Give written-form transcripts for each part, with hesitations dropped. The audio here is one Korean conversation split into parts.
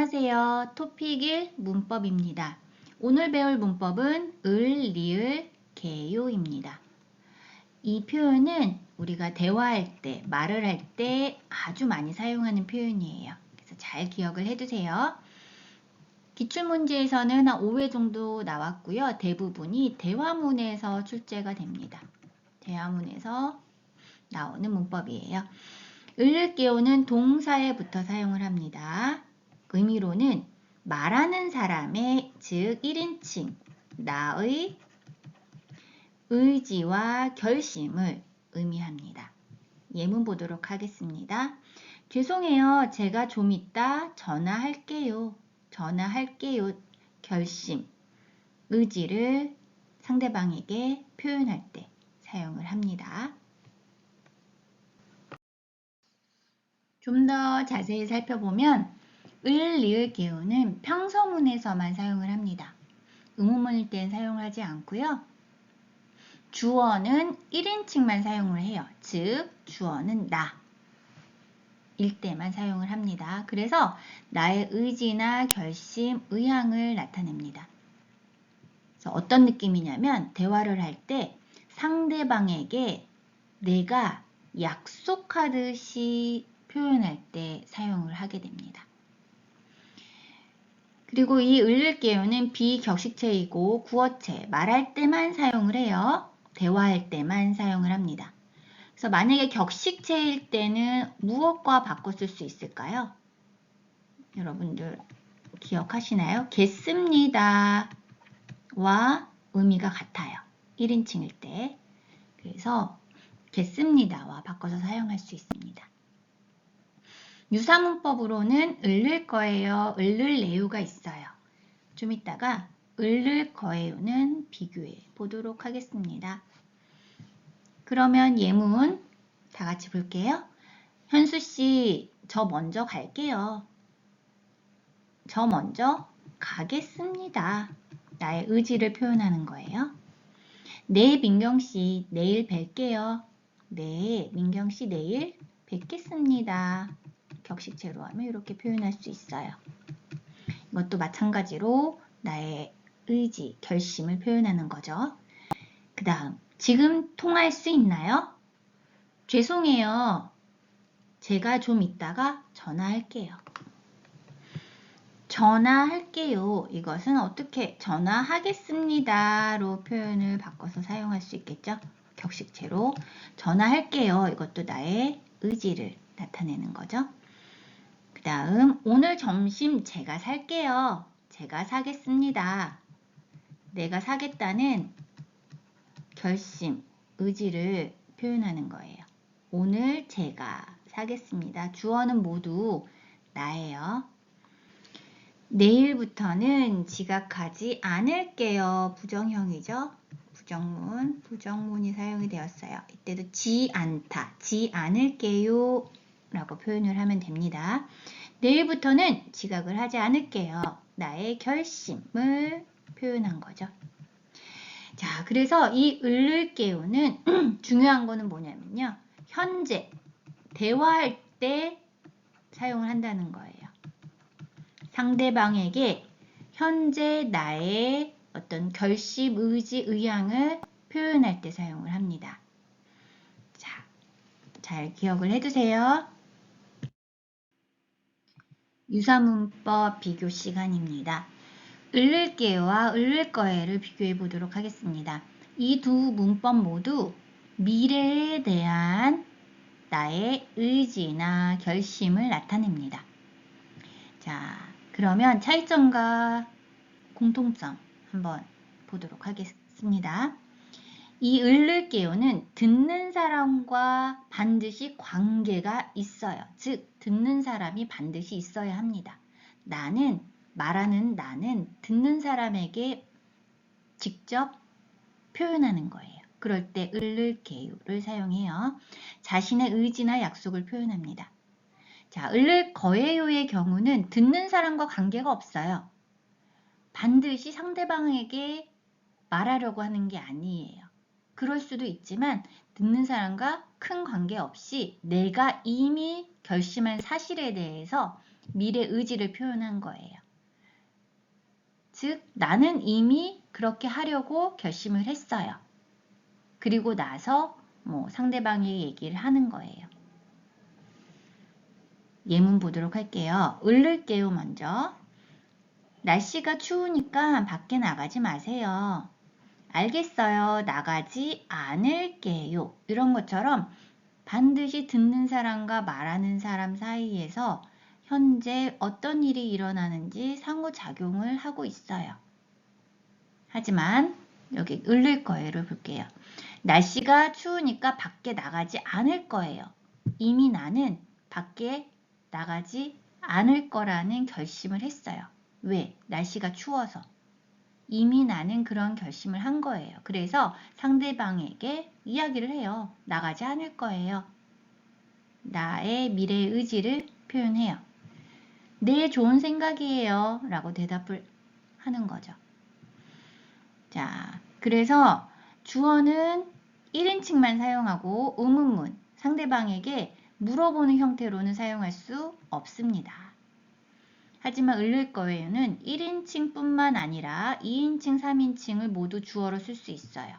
안녕하세요. 토픽 1 문법입니다. 오늘 배울 문법은 을, 리을, 개요입니다. 이 표현은 우리가 대화할 때, 말을 할 때 아주 많이 사용하는 표현이에요. 그래서 잘 기억을 해두세요. 기출문제에서는 한 5회 정도 나왔고요. 대부분이 대화문에서 출제가 됩니다. 대화문에서 나오는 문법이에요. 을, 개요는 동사에부터 사용을 합니다. 의미로는 말하는 사람의, 즉 1인칭, 나의 의지와 결심을 의미합니다. 예문 보도록 하겠습니다. 죄송해요. 제가 좀 이따 전화할게요. 전화할게요. 결심, 의지를 상대방에게 표현할 때 사용을 합니다. 좀 더 자세히 살펴보면 을, 리을, 개요는 평서문에서만 사용을 합니다. 의문문일 땐 사용하지 않고요. 주어는 1인칭만 사용을 해요. 즉 주어는 나 일 때만 사용을 합니다. 그래서 나의 의지나 결심, 의향을 나타냅니다. 그래서 어떤 느낌이냐면 대화를 할 때 상대방에게 내가 약속하듯이 표현할 때 사용을 하게 됩니다. 그리고 이 을을 개요는 비격식체이고 구어체, 말할 때만 사용을 해요. 대화할 때만 사용을 합니다. 그래서 만약에 격식체일 때는 무엇과 바꿔 쓸 수 있을까요? 여러분들 기억하시나요? 겠습니다와 의미가 같아요. 1인칭일 때. 그래서 겠습니다와 바꿔서 사용할 수 있습니다. 유사문법으로는 을를 거예요, 을를래요가 있어요. 좀 이따가 을를 거예요는 비교해 보도록 하겠습니다. 그러면 예문 다 같이 볼게요. 현수씨, 저 먼저 갈게요. 저 먼저 가겠습니다. 나의 의지를 표현하는 거예요. 네, 민경씨, 내일 뵐게요. 네, 민경씨, 내일 뵙겠습니다. 격식체로 하면 이렇게 표현할 수 있어요. 이것도 마찬가지로 나의 의지, 결심을 표현하는 거죠. 그 다음, 지금 통화할 수 있나요? 죄송해요. 제가 좀 이따가 전화할게요. 전화할게요. 이것은 어떻게 전화하겠습니다로 표현을 바꿔서 사용할 수 있겠죠? 격식체로 전화할게요. 이것도 나의 의지를 나타내는 거죠. 그 다음 오늘 점심 제가 살게요. 제가 사겠습니다. 내가 사겠다는 결심, 의지를 표현하는 거예요. 오늘 제가 사겠습니다. 주어는 모두 나예요. 내일부터는 지각하지 않을게요. 부정형이죠. 부정문, 부정문이 사용이 되었어요. 이때도 지 않다, 지 않을게요 라고 표현을 하면 됩니다. 내일부터는 지각을 하지 않을게요. 나의 결심을 표현한 거죠. 자, 그래서 이 을을게요는 중요한 거는 뭐냐면요. 현재, 대화할 때 사용을 한다는 거예요. 상대방에게 현재 나의 어떤 결심, 의지, 의향을 표현할 때 사용을 합니다. 자, 잘 기억을 해두세요. 유사문법 비교 시간입니다. 을을게요와 을을거예를 비교해 보도록 하겠습니다. 이 두 문법 모두 미래에 대한 나의 의지나 결심을 나타냅니다. 자, 그러면 차이점과 공통점 한번 보도록 하겠습니다. 이 을을게요는 듣는 사람과 반드시 관계가 있어요. 즉, 듣는 사람이 반드시 있어야 합니다. 나는, 말하는 나는 듣는 사람에게 직접 표현하는 거예요. 그럴 때 을을게요를 사용해요. 자신의 의지나 약속을 표현합니다. 자, 을을거예요의 경우는 듣는 사람과 관계가 없어요. 반드시 상대방에게 말하려고 하는 게 아니에요. 그럴 수도 있지만 듣는 사람과 큰 관계 없이 내가 이미 결심한 사실에 대해서 미래 의지를 표현한 거예요. 즉, 나는 이미 그렇게 하려고 결심을 했어요. 그리고 나서 상대방의 얘기를 하는 거예요. 예문 보도록 할게요. 을을게요 먼저. 날씨가 추우니까 밖에 나가지 마세요. 알겠어요. 나가지 않을게요. 이런 것처럼 반드시 듣는 사람과 말하는 사람 사이에서 현재 어떤 일이 일어나는지 상호작용을 하고 있어요. 하지만 여기 을을 거예요를 볼게요. 날씨가 추우니까 밖에 나가지 않을 거예요. 이미 나는 밖에 나가지 않을 거라는 결심을 했어요. 왜? 날씨가 추워서. 이미 나는 그런 결심을 한 거예요. 그래서 상대방에게 이야기를 해요. 나가지 않을 거예요. 나의 미래의 의지를 표현해요. 네, 좋은 생각이에요. 라고 대답을 하는 거죠. 자, 그래서 주어는 1인칭만 사용하고 의문문, 상대방에게 물어보는 형태로는 사용할 수 없습니다. 하지만 을을 거예요는 1인칭뿐만 아니라 2인칭, 3인칭을 모두 주어로 쓸 수 있어요.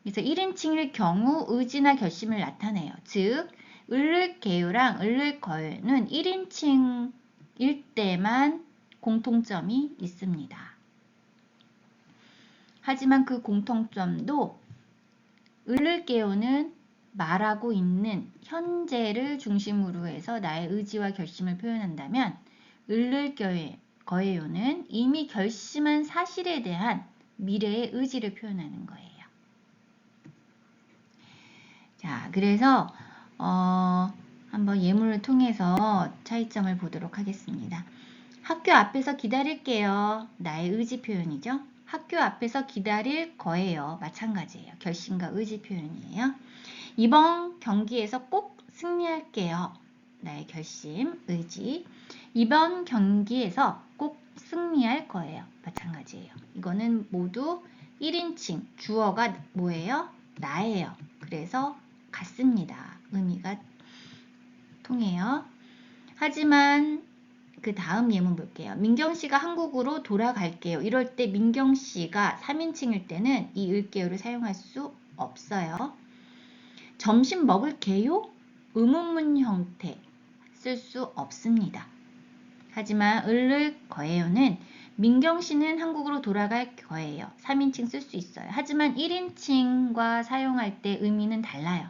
그래서 1인칭일 경우 의지나 결심을 나타내요. 즉, 을을 게요랑 을을 거예요는 1인칭일 때만 공통점이 있습니다. 하지만 그 공통점도 을을 게요는 말하고 있는 현재를 중심으로 해서 나의 의지와 결심을 표현한다면 을을 거예요는 이미 결심한 사실에 대한 미래의 의지를 표현하는 거예요. 자, 그래서 한번 예문을 통해서 차이점을 보도록 하겠습니다. 학교 앞에서 기다릴게요. 나의 의지 표현이죠. 학교 앞에서 기다릴 거예요. 마찬가지예요. 결심과 의지 표현이에요. 이번 경기에서 꼭 승리할게요. 나의 결심, 의지. 이번 경기에서 꼭 승리할 거예요. 마찬가지예요. 이거는 모두 1인칭, 주어가 뭐예요? 나예요. 그래서 같습니다. 의미가 통해요. 하지만 그 다음 예문 볼게요. 민경씨가 한국으로 돌아갈게요. 이럴 때 민경씨가 3인칭일 때는 이 을게요를 사용할 수 없어요. 점심 먹을게요? 의문문 형태 쓸 수 없습니다. 하지만 을을 거예요는 민경씨는 한국으로 돌아갈 거예요. 3인칭 쓸 수 있어요. 하지만 1인칭과 사용할 때 의미는 달라요.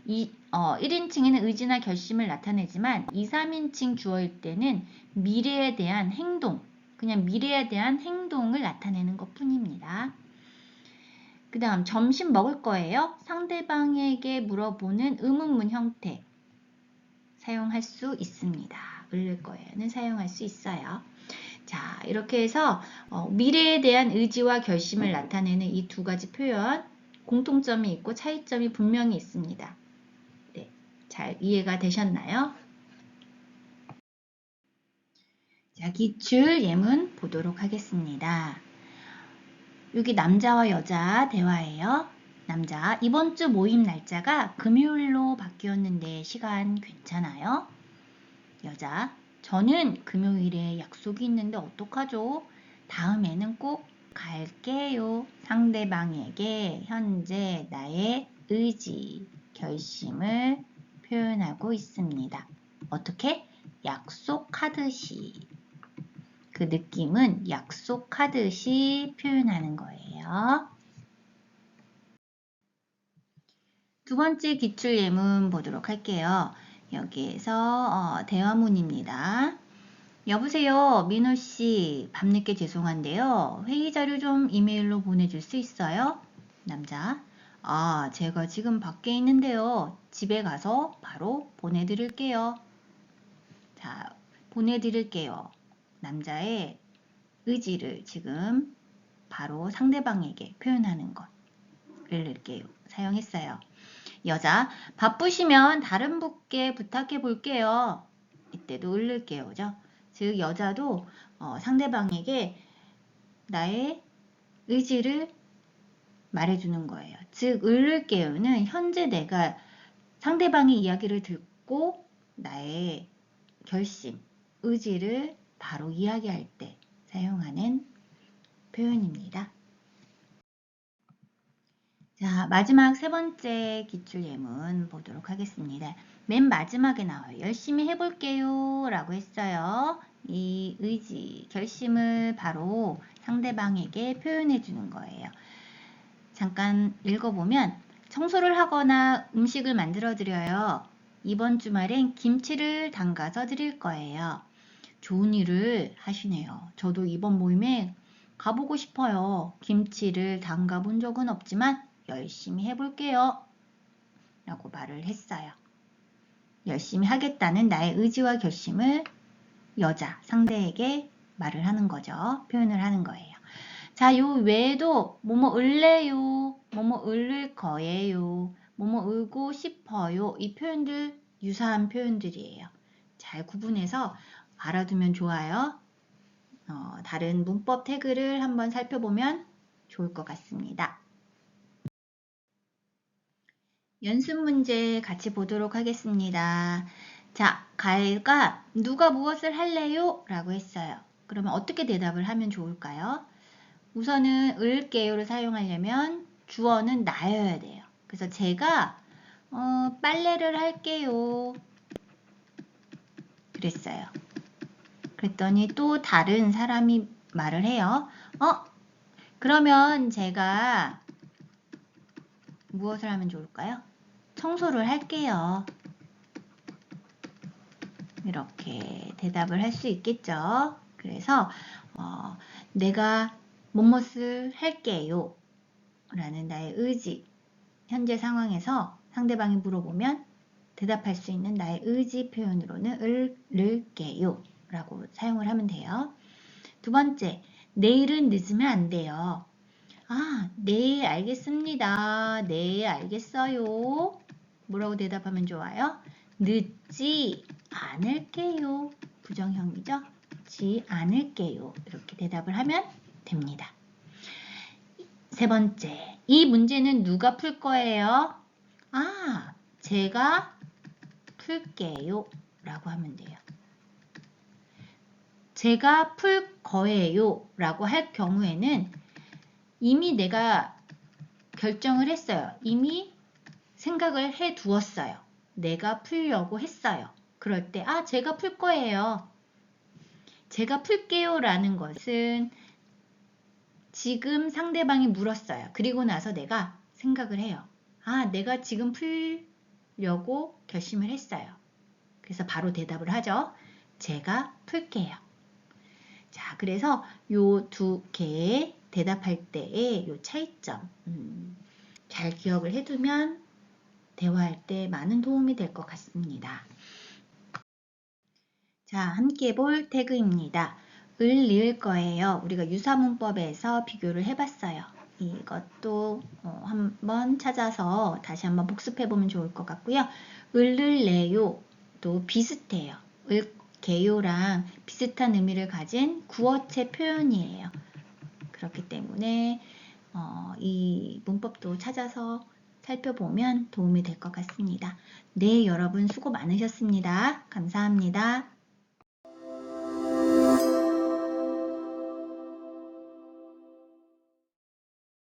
1인칭에는 의지나 결심을 나타내지만 2, 3인칭 주어일 때는 미래에 대한 행동, 그냥 미래에 대한 행동을 나타내는 것 뿐입니다. 그 다음 점심 먹을 거예요? 상대방에게 물어보는 의문문 형태 사용할 수 있습니다. 을을 거예요는 사용할 수 있어요. 자, 이렇게 해서 미래에 대한 의지와 결심을 나타내는 이 두 가지 표현 공통점이 있고 차이점이 분명히 있습니다. 네, 잘 이해가 되셨나요? 자, 기출 예문 보도록 하겠습니다. 여기 남자와 여자 대화예요. 남자, 이번 주 모임 날짜가 금요일로 바뀌었는데 시간 괜찮아요? 여자, 저는 금요일에 약속이 있는데 어떡하죠? 다음에는 꼭 갈게요. 상대방에게 현재 나의 의지, 결심을 표현하고 있습니다. 어떻게? 약속하듯이. 그 느낌은 약속하듯이 표현하는 거예요. 두 번째 기출 예문 보도록 할게요. 여기에서 대화문입니다. 여보세요, 민호씨. 밤늦게 죄송한데요. 회의 자료 좀 이메일로 보내줄 수 있어요? 남자. 아, 제가 지금 밖에 있는데요. 집에 가서 바로 보내드릴게요. 자, 보내드릴게요. 남자의 의지를 지금 바로 상대방에게 표현하는 것. 을게요. 사용했어요. 여자, 바쁘시면 다른 분께 부탁해 볼게요. 이때도 을게요죠. 즉 여자도 상대방에게 나의 의지를 말해주는 거예요. 즉 을게요는 현재 내가 상대방의 이야기를 듣고 나의 결심, 의지를 바로 이야기할 때 사용하는 표현입니다. 자, 마지막 세 번째 기출 예문 보도록 하겠습니다. 맨 마지막에 나와요. 열심히 해볼게요 라고 했어요. 이 의지, 결심을 바로 상대방에게 표현해 주는 거예요. 잠깐 읽어보면 청소를 하거나 음식을 만들어 드려요. 이번 주말엔 김치를 담가서 드릴 거예요. 좋은 일을 하시네요. 저도 이번 모임에 가보고 싶어요. 김치를 담가 본 적은 없지만 열심히 해볼게요. 라고 말을 했어요. 열심히 하겠다는 나의 의지와 결심을 여자, 상대에게 말을 하는 거죠. 표현을 하는 거예요. 자, 요 외에도 뭐뭐 을래요, 뭐뭐 을을 거예요, 뭐뭐 을고 싶어요. 이 표현들 유사한 표현들이에요. 잘 구분해서 알아두면 좋아요. 다른 문법 태그를 한번 살펴보면 좋을 것 같습니다. 연습 문제 같이 보도록 하겠습니다. 자, 가일가 누가 무엇을 할래요? 라고 했어요. 그러면 어떻게 대답을 하면 좋을까요? 우선은 을게요를 사용하려면 주어는 나여야 돼요. 그래서 제가 빨래를 할게요. 그랬어요. 그랬더니 또 다른 사람이 말을 해요. 그러면 제가 무엇을 하면 좋을까요? 청소를 할게요. 이렇게 대답을 할 수 있겠죠. 그래서 내가 무엇을 할게요 라는 나의 의지, 현재 상황에서 상대방이 물어보면 대답할 수 있는 나의 의지 표현으로는 을게요 라고 사용을 하면 돼요. 두 번째, 내일은 늦으면 안 돼요. 네, 알겠습니다. 네, 알겠어요. 뭐라고 대답하면 좋아요? 늦지 않을게요. 부정형이죠? 늦지 않을게요. 이렇게 대답을 하면 됩니다. 세 번째, 이 문제는 누가 풀 거예요? 제가 풀게요. 라고 하면 돼요. 제가 풀 거예요. 라고 할 경우에는 이미 내가 결정을 했어요. 이미 생각을 해 두었어요. 내가 풀려고 했어요. 그럴 때, 제가 풀 거예요. 제가 풀게요 라는 것은 지금 상대방이 물었어요. 그리고 나서 내가 생각을 해요. 내가 지금 풀려고 결심을 했어요. 그래서 바로 대답을 하죠. 제가 풀게요. 자, 그래서 요 두 개의 대답할 때의 요 차이점 잘 기억을 해두면 대화할 때 많은 도움이 될 것 같습니다. 자, 함께 볼 태그입니다. 을, 리을 거예요. 우리가 유사문법에서 비교를 해봤어요. 이것도 한번 찾아서 다시 한번 복습해보면 좋을 것 같고요. 을을래요 또 비슷해요. 을게요랑 비슷한 의미를 가진 구어체 표현이에요. 그렇기 때문에 이 문법도 찾아서 살펴보면 도움이 될 것 같습니다. 네, 여러분 수고 많으셨습니다. 감사합니다.